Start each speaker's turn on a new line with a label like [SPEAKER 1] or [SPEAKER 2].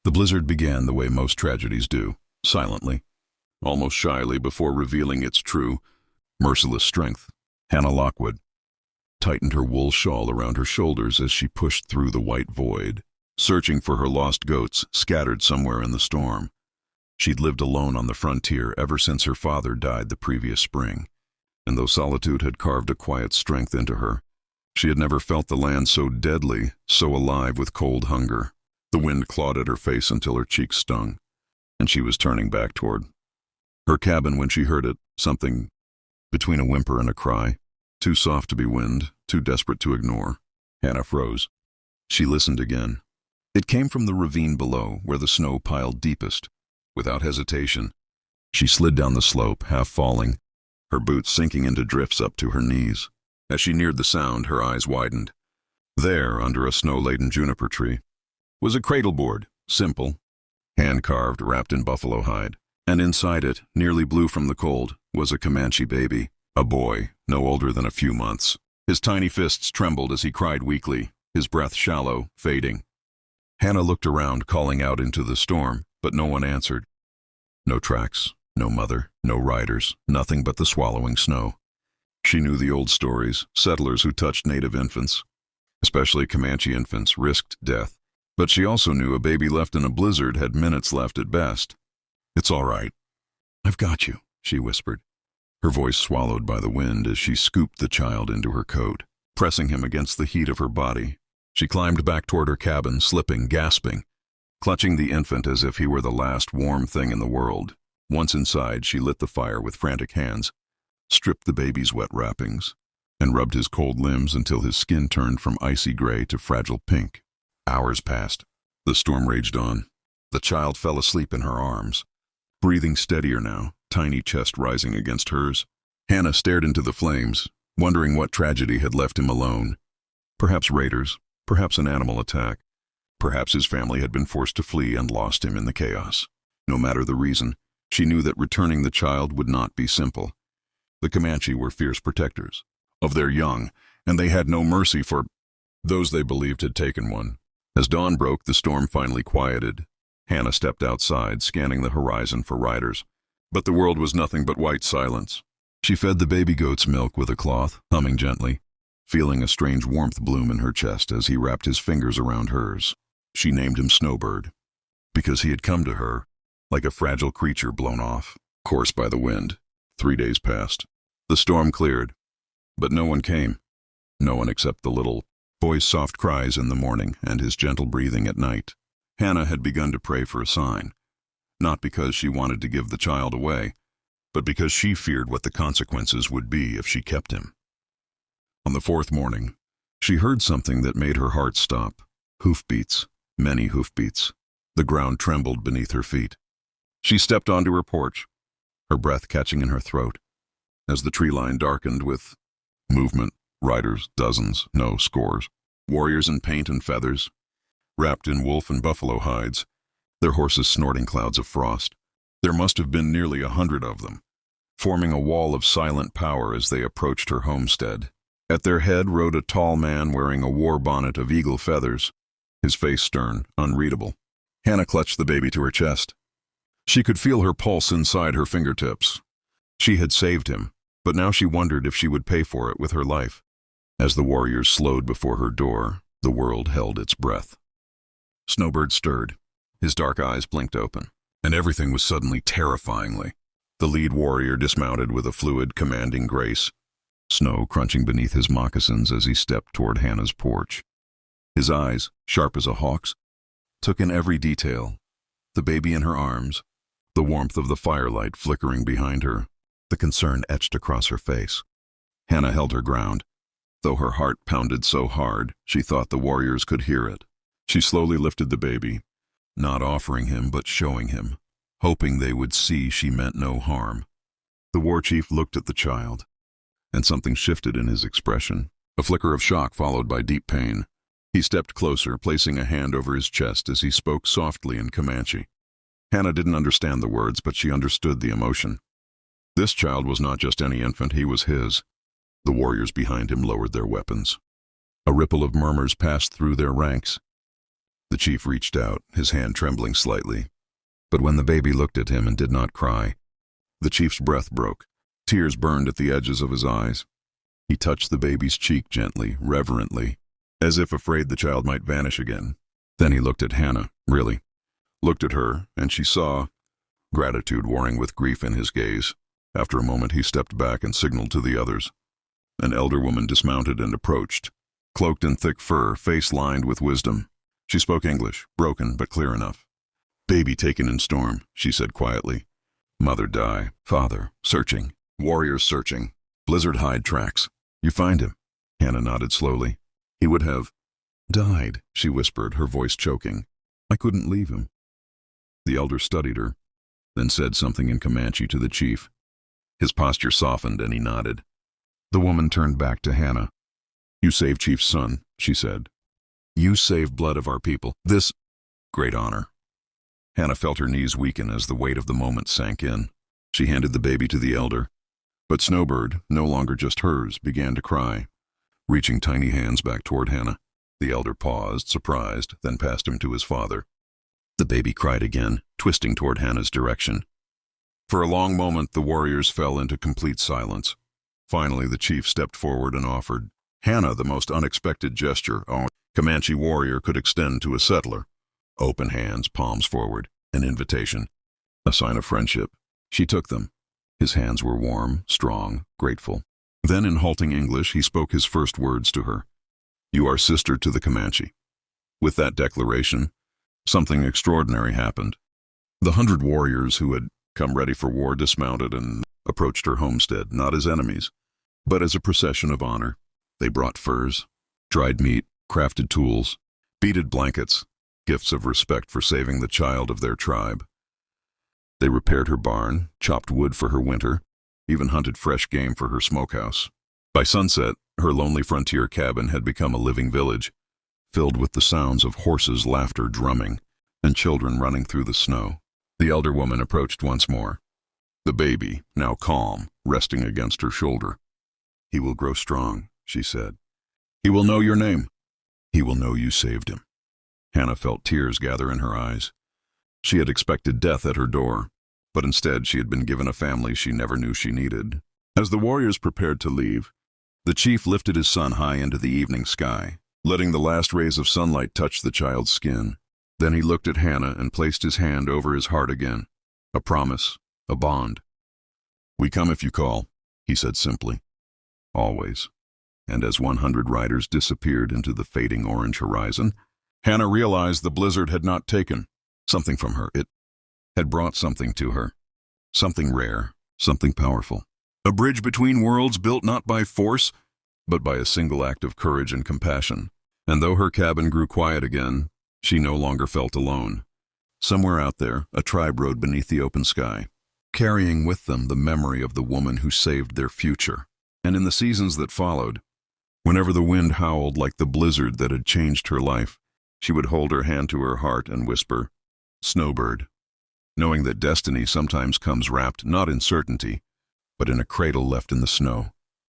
[SPEAKER 1] The blizzard began the way most tragedies do, silently, almost shyly before revealing its true, merciless strength. Hannah Lockwood tightened her wool shawl around her shoulders as she pushed through the white void, searching for her lost goats scattered somewhere in the storm. She'd lived alone on the frontier ever since her father died the previous spring, and though solitude had carved a quiet strength into her, she had never felt the land so deadly, so alive with cold hunger. The wind clawed at her face until her cheeks stung, and she was turning back toward her cabin when she heard it, something between a whimper and a cry, too soft to be wind, too desperate to ignore. Hannah froze. She listened again. It came from the ravine below, where the snow piled deepest. Without hesitation, she slid down the slope, half falling, her boots sinking into drifts up to her knees. As she neared the sound, her eyes widened. There, under a snow-laden juniper tree, was a cradle board, simple, hand-carved, wrapped in buffalo hide, and inside it, nearly blue from the cold, was a Comanche baby, a boy, no older than a few months. His tiny fists trembled as he cried weakly, his breath shallow, fading. Hannah looked around, calling out into the storm, but no one answered. No tracks, no mother, no riders, nothing but the swallowing snow. She knew the old stories, settlers who touched native infants, especially Comanche infants, risked death. But she also knew a baby left in a blizzard had minutes left at best. "It's all right. I've got you," she whispered, her voice swallowed by the wind as she scooped the child into her coat, pressing him against the heat of her body. She climbed back toward her cabin, slipping, gasping, clutching the infant as if he were the last warm thing in the world. Once inside, she lit the fire with frantic hands, stripped the baby's wet wrappings, and rubbed his cold limbs until his skin turned from icy gray to fragile pink. Hours passed. The storm raged on. The child fell asleep in her arms, breathing steadier now, tiny chest rising against hers. Hannah stared into the flames, wondering what tragedy had left him alone. Perhaps raiders, perhaps an animal attack. Perhaps his family had been forced to flee and lost him in the chaos. No matter the reason, she knew that returning the child would not be simple. The Comanche were fierce protectors of their young, and they had no mercy for those they believed had taken one. As dawn broke, the storm finally quieted. Hannah stepped outside, scanning the horizon for riders. But the world was nothing but white silence. She fed the baby goat's milk with a cloth, humming gently, feeling a strange warmth bloom in her chest as he wrapped his fingers around hers. She named him Snowbird, because he had come to her, like a fragile creature blown off course by the wind. 3 days passed. The storm cleared, but no one came. No one except the little boy's soft cries in the morning and his gentle breathing at night. Hannah had begun to pray for a sign, not because she wanted to give the child away, but because she feared what the consequences would be if she kept him. On the 4th morning, she heard something that made her heart stop. Hoofbeats, many hoofbeats. The ground trembled beneath her feet. She stepped onto her porch, her breath catching in her throat, as the tree line darkened with movement. Riders, dozens, no, scores. Warriors in paint and feathers, wrapped in wolf and buffalo hides, their horses snorting clouds of frost. There must have been nearly 100 of them, forming a wall of silent power as they approached her homestead. At their head rode a tall man wearing a war bonnet of eagle feathers, his face stern, unreadable. Hannah clutched the baby to her chest. She could feel her pulse inside her fingertips. She had saved him, but now she wondered if she would pay for it with her life. As the warriors slowed before her door, the world held its breath. Snowbird stirred. His dark eyes blinked open, and everything was suddenly terrifyingly. The lead warrior dismounted with a fluid, commanding grace, snow crunching beneath his moccasins as he stepped toward Hannah's porch. His eyes, sharp as a hawk's, took in every detail, the baby in her arms, the warmth of the firelight flickering behind her, the concern etched across her face. Hannah held her ground. Though her heart pounded so hard, she thought the warriors could hear it. She slowly lifted the baby, not offering him but showing him, hoping they would see she meant no harm. The war chief looked at the child, and something shifted in his expression, a flicker of shock followed by deep pain. He stepped closer, placing a hand over his chest as he spoke softly in Comanche. Hannah didn't understand the words, but she understood the emotion. This child was not just any infant, he was his. The warriors behind him lowered their weapons. A ripple of murmurs passed through their ranks. The chief reached out, his hand trembling slightly. But when the baby looked at him and did not cry, the chief's breath broke. Tears burned at the edges of his eyes. He touched the baby's cheek gently, reverently, as if afraid the child might vanish again. Then he looked at Hannah, really. Looked at her, and she saw gratitude warring with grief in his gaze. After a moment he stepped back and signaled to the others. An elder woman dismounted and approached, cloaked in thick fur, face lined with wisdom. She spoke English, broken but clear enough. "Baby taken in storm," she said quietly. "Mother die, father searching, warriors searching, blizzard hide tracks. You find him?" Hannah nodded slowly. "He would have died," she whispered, her voice choking. "I couldn't leave him." The elder studied her, then said something in Comanche to the chief. His posture softened and he nodded. The woman turned back to Hannah. "You saved Chief's son," she said. "You saved blood of our people. This great honor." Hannah felt her knees weaken as the weight of the moment sank in. She handed the baby to the elder. But Snowbird, no longer just hers, began to cry, reaching tiny hands back toward Hannah. The elder paused, surprised, then passed him to his father. The baby cried again, twisting toward Hannah's direction. For a long moment, the warriors fell into complete silence. Finally, the chief stepped forward and offered Hannah the most unexpected gesture a Comanche warrior could extend to a settler. Open hands, palms forward, an invitation, a sign of friendship. She took them. His hands were warm, strong, grateful. Then in halting English, he spoke his first words to her. "You are sister to the Comanche." With that declaration, something extraordinary happened. The 100 warriors who had come ready for war dismounted and approached her homestead, not as enemies, but as a procession of honor. They brought furs, dried meat, crafted tools, beaded blankets, gifts of respect for saving the child of their tribe. They repaired her barn, chopped wood for her winter, even hunted fresh game for her smokehouse. By sunset, her lonely frontier cabin had become a living village, filled with the sounds of horses' laughter drumming and children running through the snow. The elder woman approached once more, the baby, now calm, resting against her shoulder. "He will grow strong," she said. "He will know your name. He will know you saved him." Hannah felt tears gather in her eyes. She had expected death at her door, but instead she had been given a family she never knew she needed. As the warriors prepared to leave, the chief lifted his son high into the evening sky, letting the last rays of sunlight touch the child's skin. Then he looked at Hannah and placed his hand over his heart again. A promise, a bond. "We come if you call," he said simply. Always. And as 100 riders disappeared into the fading orange horizon, Hannah realized the blizzard had not taken something from her. It had brought something to her. Something rare, something powerful. A bridge between worlds built not by force, but by a single act of courage and compassion. And though her cabin grew quiet again, she no longer felt alone. Somewhere out there, a tribe rode beneath the open sky, carrying with them the memory of the woman who saved their future. And in the seasons that followed, whenever the wind howled like the blizzard that had changed her life, she would hold her hand to her heart and whisper, "Snowbird," knowing that destiny sometimes comes wrapped not in certainty, but in a cradle left in the snow.